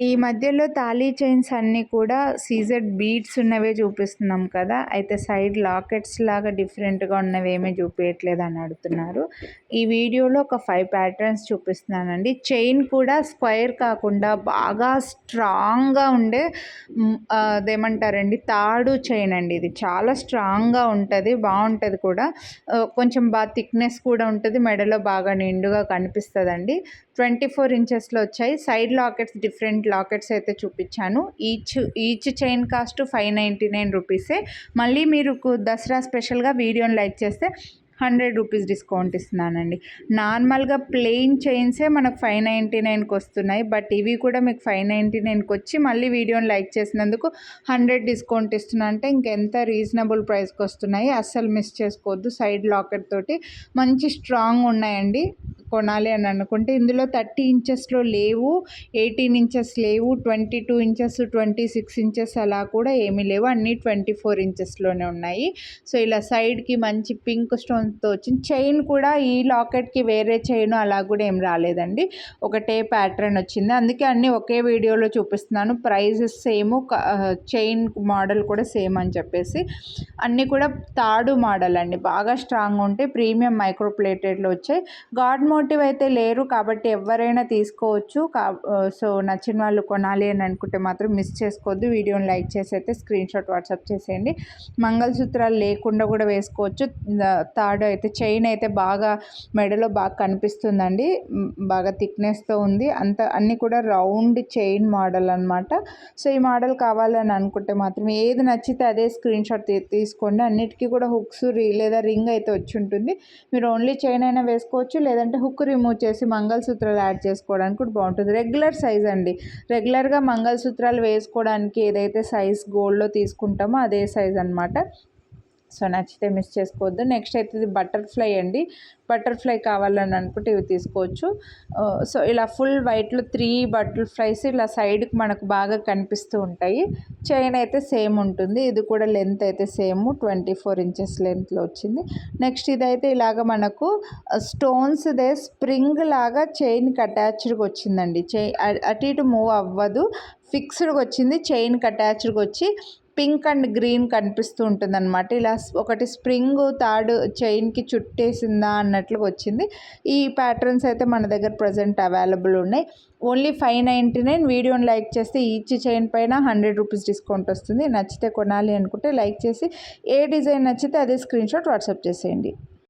ఈ మధ్యలో తాళీ చైన్స్ అన్నీ కూడా సీజెడ్ బీడ్స్ ఉన్నవే చూపిస్తున్నాం కదా! అయితే సైడ్ లాకెట్స్ లాగా డిఫరెంట్‌గా ఉన్నవేమీ చూపియట్లేదని అడుగుతున్నారు. ఈ వీడియోలో ఒక 5 ప్యాటర్న్స్ చూపిస్తున్నానండి. చైన్ కూడా స్క్వేర్ కాకుండా బాగా స్ట్రాంగ్‌గా ఉండే అదేమంటారండి తాడు చైన్ అండి ఇది. చాలా స్ట్రాంగ్‌గా ఉంటది. బావుంటది కూడా. కొంచెం థిక్‌నెస్ కూడా ఉంటది. మెడలో బాగా నిండుగా కనిపిస్తదండి. 24 ఇంచెస్‌లో వచ్చాయి. సైడ్ లాకెట్స్ డిఫరెంట్ లాకెట్స్ అయితే చూపించాను. ఈచ్ చైన్ కాస్ట్ 599 రూపీసే. మళ్ళీ మీరు దసరా స్పెషల్‌గా వీడియోని లైక్ చేస్తే 100 రూపీస్ డిస్కౌంట్ ఇస్తున్నానండి. నార్మల్‌గా ప్లెయిన్ చైన్సే మనకు 599కి వస్తున్నాయి. బట్ ఇవి కూడా మీకు 599కి వచ్చి మళ్ళీ వీడియోని లైక్ చేసినందుకు 100 డిస్కౌంట్ ఇస్తున్నా అంటే ఇంకెంత రీజనబుల్ ప్రైస్‌కి వస్తున్నాయి. అస్సలు మిస్ చేసుకోవద్దు. సైడ్ లాకెట్ తోటి మంచి స్ట్రాంగ్ ఉన్నాయండి. కొనాలి అని అనుకుంటే ఇందులో 30 ఇంచెస్‌లో లేవు, 18 ఇంచెస్ లేవు, 22 ఇంచెస్, 26 ఇంచెస్ అలా కూడా ఏమీ లేవు. అన్నీ 24 ఇంచెస్‌లోనే ఉన్నాయి. సో, ఇలా సైడ్‌కి మంచి పింక్ స్టోన్స్‌తో వచ్చింది. చైన్ కూడా ఈ లాకెట్‌కి వేరే చైన్ అలా కూడా ఏం రాలేదండి. ఒకటే ప్యాటర్న్ వచ్చింది. అందుకే అన్నీ ఒకే వీడియోలో చూపిస్తున్నాను. ప్రైజెస్ సేమ్, చైన్ మోడల్ కూడా సేమ్ అని చెప్పేసి. అన్నీ కూడా తాడు మోడల్ అండి. బాగా స్ట్రాంగ్ ఉంటాయి. ప్రీమియం మైక్రో ప్లేటెడ్‌లో వచ్చాయి. గాడ్ మోటివ్ అయితే లేరు కాబట్టి ఎవరైనా తీసుకోవచ్చు. సో, నచ్చిన వాళ్ళు కొనాలి అని అనుకుంటే మాత్రం మిస్ చేసుకోవద్దు. వీడియోని లైక్ చేసి అయితే స్క్రీన్‌షాట్ వాట్సాప్ చేసేయండి. మంగళసూత్రాలు లేకుండా కూడా వేసుకోవచ్చు. తాడు అయితే చైన్ అయితే బాగా మెడలో బాగా కనిపిస్తుందండి. బాగా థిక్‌నెస్‌తో ఉంది. అన్నీ కూడా రౌండ్ చైన్ మోడల్ అనమాట. సో, ఈ మోడల్ కావాలని అనుకుంటే మాత్రం ఏది నచ్చితే అదే స్క్రీన్‌షాట్ తీసుకోండి. అన్నిటికీ కూడా హుక్స్ లేదా రింగ్ అయితే వచ్చి ఉంటుంది. మీరు ఓన్లీ చైన్ అయినా వేసుకోవచ్చు, లేదంటే హుక్ రిమూవ్ చేసి మంగళసూత్రాలు యాడ్ చేసుకోవడానికి కూడా బాగుంటుంది. రెగ్యులర్ సైజ్ అండి. రెగ్యులర్గా మంగళసూత్రాలు వేసుకోవడానికి ఏదైతే సైజ్ గోల్డ్‌లో తీసుకుంటామో అదే సైజ్ అనమాట. సో, నచ్చితే మిస్ చేసుకోవద్దు. నెక్స్ట్ అయితే ఇది బటర్ఫ్లై అండి. బటర్ఫ్లై కావాలని అనుకుంటే ఇవి తీసుకోవచ్చు. సో, ఇలా ఫుల్ వైట్లో 3 బటర్ఫ్లైస్ ఇలా సైడ్కి మనకు బాగా కనిపిస్తూ ఉంటాయి. చైన్ అయితే సేమ్ ఉంటుంది. ఇది కూడా లెంత్ అయితే సేమ్ 24 ఇంచెస్ లెంత్లో వచ్చింది. నెక్స్ట్ ఇదైతే ఇలాగ మనకు స్టోన్స్దే స్ప్రింగ్ లాగా చైన్కి అటాచ్డ్గా వచ్చిందండి. అటు ఇటు మూవ్ అవ్వదు. ఫిక్స్డ్గా వచ్చింది. చైన్కి అటాచ్డ్గా వచ్చి పింక్ అండ్ గ్రీన్ కనిపిస్తూ ఉంటుందన్నమాట. ఇలా ఒకటి స్ప్రింగ్ తాడు చైన్కి చుట్టేసిందా అన్నట్లుగా వచ్చింది. ఈ ప్యాటర్న్స్ అయితే మన దగ్గర ప్రజెంట్ అవైలబుల్ ఉన్నాయి. ఓన్లీ 599. వీడియోని లైక్ చేస్తే ఈచ్ చైన్ పైన 100 రూపీస్ డిస్కౌంట్ వస్తుంది. నచ్చితే కొనాలి అనుకుంటే లైక్ చేసి ఏ డిజైన్ నచ్చితే అదే స్క్రీన్‌షాట్ వాట్సాప్ చేసేయండి.